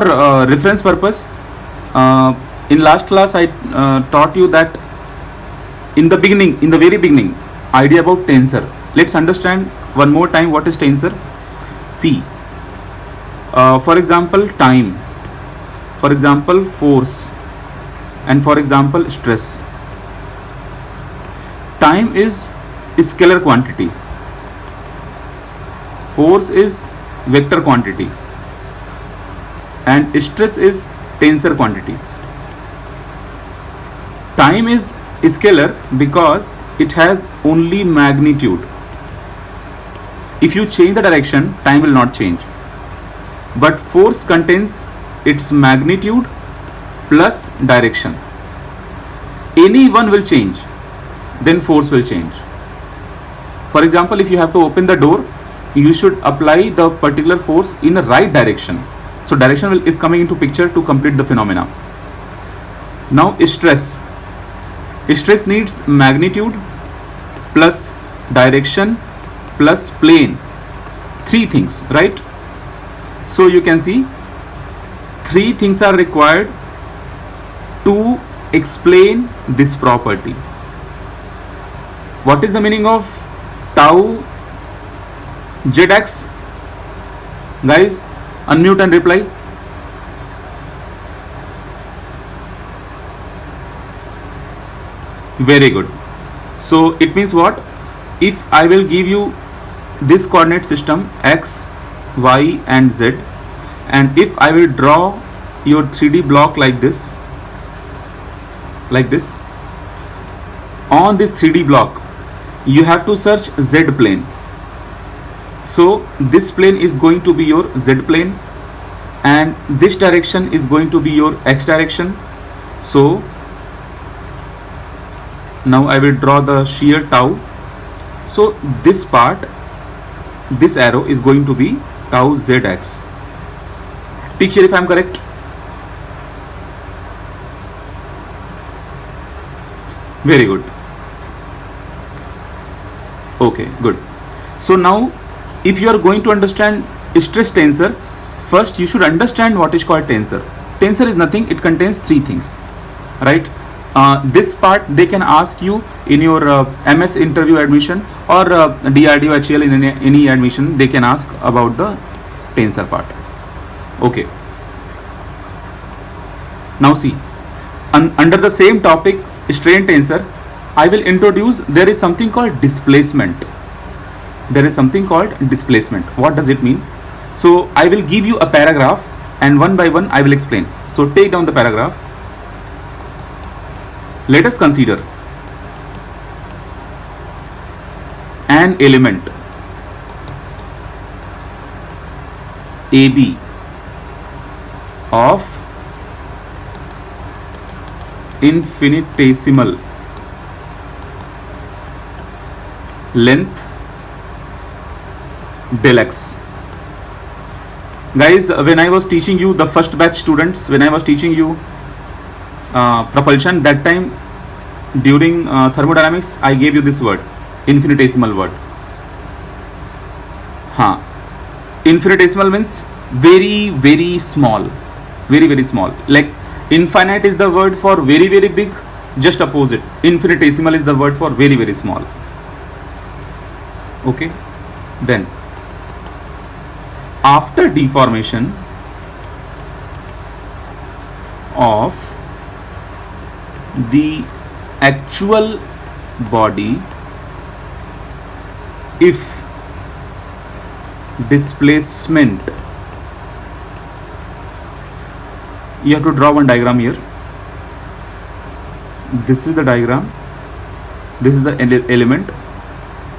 Reference purpose, in last class I taught you that in the very beginning, idea about tensor. Let's understand one more time what is tensor. See, for example, time, for example, force, and for example, stress. Time is scalar quantity, force is vector quantity, and stress is tensor quantity. Time is scalar because it has only magnitude. If you change the direction, time will not change. But force contains its magnitude plus direction. Any one will change, then force will change. For example, if you have to open the door, you should apply the particular force in the right direction. So direction is coming into picture to complete the phenomena. Now stress. Stress needs magnitude plus direction plus plane. Three things, right? So you can see three things are required to explain this property. What is the meaning of tau zx? Guys, unmute and reply. Very good. So it means what? If I will give you this coordinate system x, y and z, and if I will draw your 3D block like this, on this 3D block you have to search z plane. So this plane is going to be your z plane and this direction is going to be your x direction. So now I will draw the shear tau. So this part, this arrow is going to be tau zx. Take care if I am correct. Very good. Okay, good. So now if you are going to understand stress tensor, first you should understand what is called tensor. Tensor is nothing, it contains three things, right? This part they can ask you in your MS interview admission or DRDO HL in any admission. They can ask about the tensor part. Okay. Now see, under the same topic, strain tensor, I will introduce, there is something called displacement. There is something called displacement. What does it mean? So I will give you a paragraph and one by one I will explain. So take down the paragraph. Let us consider an element AB of infinitesimal length del x. Guys, when I was teaching you, the first batch students, when I was teaching you propulsion, that time during thermodynamics I gave you this word, infinitesimal word. Infinitesimal means very very small, very very small. Like infinite is the word for very very big, just opposite, infinitesimal is the word for very very small. Okay, then after deformation of the actual body, if displacement, you have to draw one diagram here. This is the diagram, this is the element.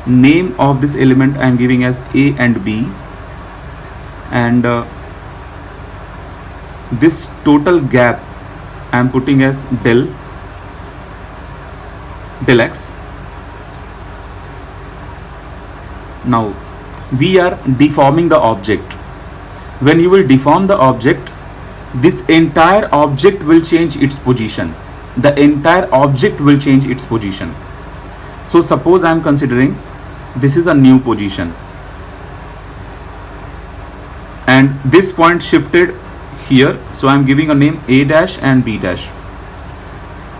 Name of this element I am giving as A and B, and this total gap I am putting as del x. Now we are deforming the object. When you will deform the object, this entire object will change its position. The entire object will change its position. So suppose I am considering this is a new position and this point shifted here, so I'm giving a name A dash and B dash.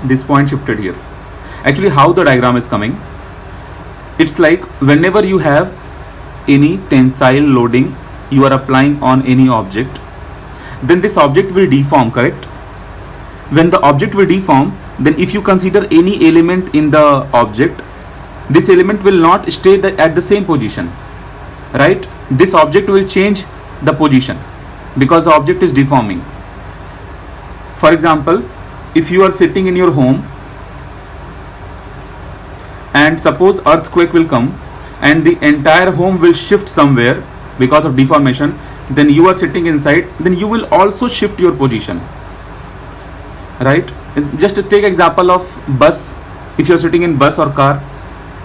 This point shifted here. Actually, how the diagram is coming, it's like whenever you have any tensile loading you are applying on any object, then this object will deform, correct? When the object will deform, then if you consider any element in the object, this element will not stay at the same position, right? This object will change the position because the object is deforming. For example, if you are sitting in your home and suppose earthquake will come and the entire home will shift somewhere because of deformation, then you are sitting inside, then you will also shift your position, right? Just to take example of bus, if you are sitting in bus or car,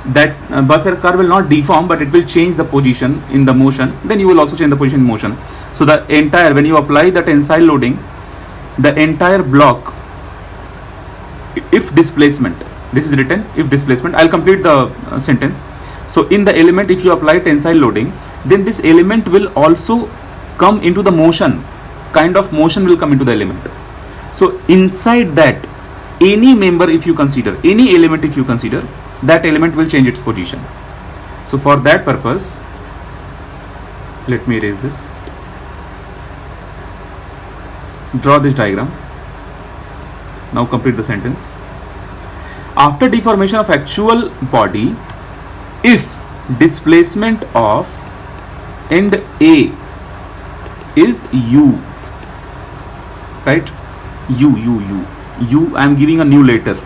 that bus or car will not deform, but it will change the position in the motion, then you will also change the position in motion. So the entire, when you apply the tensile loading, the entire block, if displacement, this is written if displacement, I'll complete the sentence. So in the element, if you apply tensile loading, then this element will also come into the motion, kind of motion will come into the element. So inside that, any member if you consider, any element if you consider, that element will change its position. So for that purpose, let me erase this, draw this diagram. Now complete the sentence. After deformation of actual body, if displacement of end A is u, right? U, I am giving a new letter.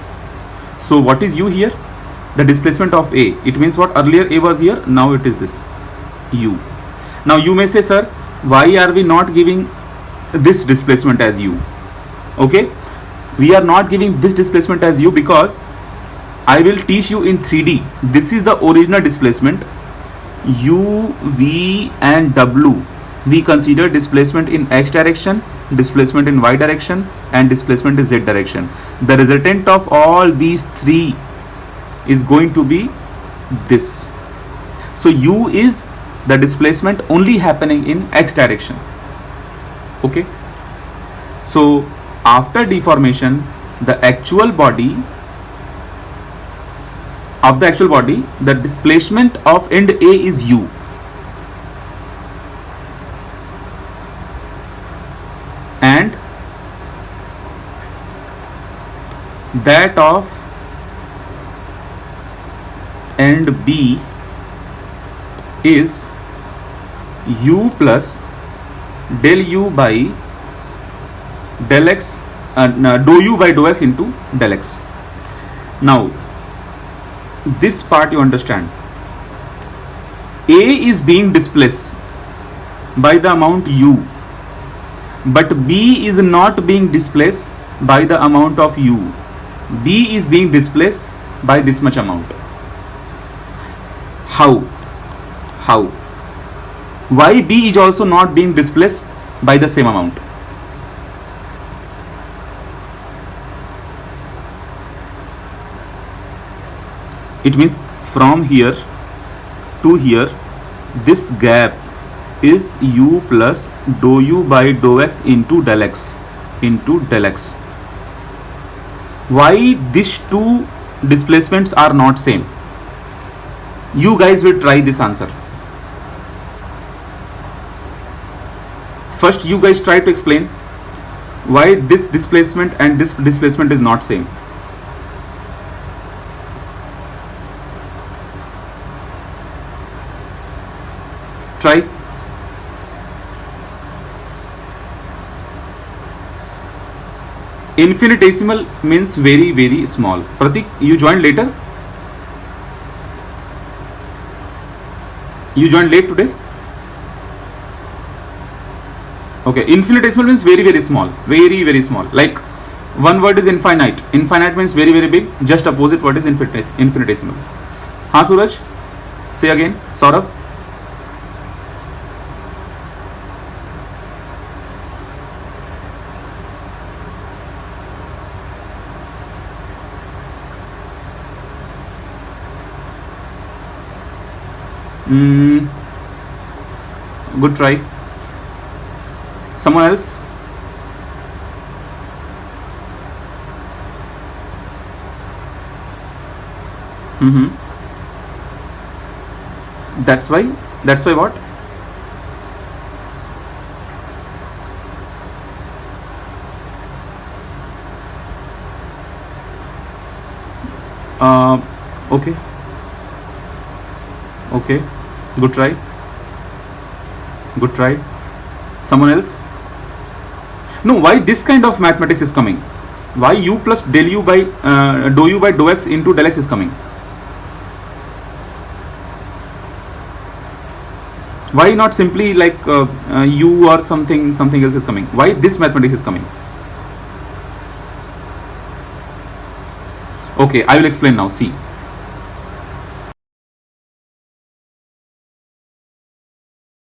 So what is u here? The displacement of A. It means what? Earlier A was here, now it is this u. Now you may say, sir, why are we not giving this displacement as u? Okay, we are not giving this displacement as u because I will teach you in 3D. This is the original displacement. U, V and W. We consider displacement in x direction, displacement in y direction and displacement in z direction. The resultant of all these three is going to be this. So U is the displacement only happening in x direction. Okay. So after deformation, the actual body, the displacement of end A is u. And that of end B is u plus del u by del x, dou u by dou x into del x. Now this part you understand. A is being displaced by the amount u, but B is not being displaced by the amount of u. B is being displaced by this much amount. How? Why B is also not being displaced by the same amount? It means from here to here, this gap is u plus dou u by dou x into del x. Why these two displacements are not same? You guys will try this answer. First you guys try to explain why this displacement and this displacement is not same. Try. Infinitesimal means very, very small. Pratik, you joined later? You joined late today? Okay, infinitesimal means very, very small. Very, very small. Like one word is infinite. Infinite means very, very big. Just opposite word is infinitesimal. हाँ Suraj? Say again. Saurav? Good try. Someone else? Mm-hmm. That's why. That's why what? Okay. Okay. Good try. Good try. Someone else? No. Why this kind of mathematics is coming? Why u plus del u by dou u by dou x into del x is coming? Why not simply like u or something else is coming? Why this mathematics is coming? Okay, I will explain now. See,